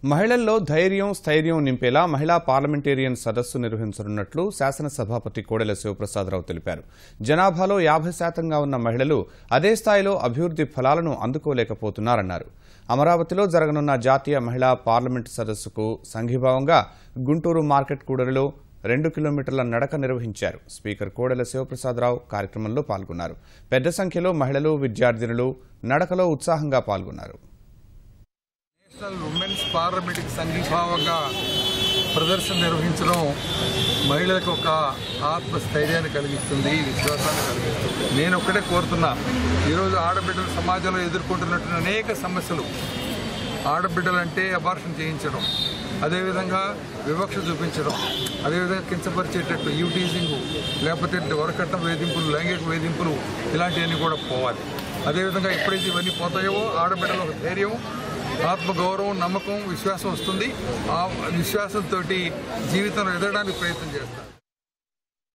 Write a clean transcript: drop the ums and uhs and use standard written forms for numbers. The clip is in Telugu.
మహిళల్లో ధైర్యం స్థైర్యం నింపేలా మహిళా పార్లమెంటేరియన్ సదస్సు నిర్వహించనున్నట్లు శాసనసభాపతి కోడెల శివప్రసాదరావు తెలిపారు. జనాభాలో 50% ఉన్న మహిళలు అదే స్థాయిలో అభివృద్ధి ఫలాలను అందుకోలేకపోతున్నారన్నారు. అమరావతిలో జరగనున్న జాతీయ మహిళా పార్లమెంటు సదస్సుకు సంఘీభావంగా గుంటూరు మార్కెట్ కూడలిలో 2 కిలోమీటర్ల నడక నిర్వహించారు. స్పీకర్ కోడెల శివప్రసాదరావు కార్యక్రమంలో పాల్గొన్నారు. పెద్ద సంఖ్యలో మహిళలు, విద్యార్థినులు నడకలో ఉత్సాహంగా పాల్గొన్నారు. ఉమెన్స్ పార్లమెంట్కి సంఘీభావంగా ప్రదర్శన నిర్వహించడం మహిళలకు ఒక ఆత్మస్థైర్యాన్ని కలిగిస్తుంది, విశ్వాసాన్ని కలిగిస్తుంది. నేను ఒక్కటే కోరుతున్నా, ఈరోజు ఆడబిడ్డలు సమాజంలో ఎదుర్కొంటున్నటువంటి అనేక సమస్యలు, ఆడబిడ్డలంటే అబార్షన్ చేయించడం, అదేవిధంగా వివక్ష చూపించడం, అదేవిధంగా కించపరిచేటట్టు యూటీజింగ్, లేకపోతే వరకట్న వేధింపులు, లైంగిక వేధింపులు, ఇలాంటివన్నీ కూడా పోవాలి. అదేవిధంగా ఎప్పుడైతే ఇవన్నీ పోతాయో ఆడబిడ్డలో ఒక ధైర్యం, ఆత్మగౌరవం, నమ్మకం, విశ్వాసం వస్తుంది. ఆ విశ్వాసంతో జీవితంలో ఎదగడానికి ప్రయత్నం చేస్తారు.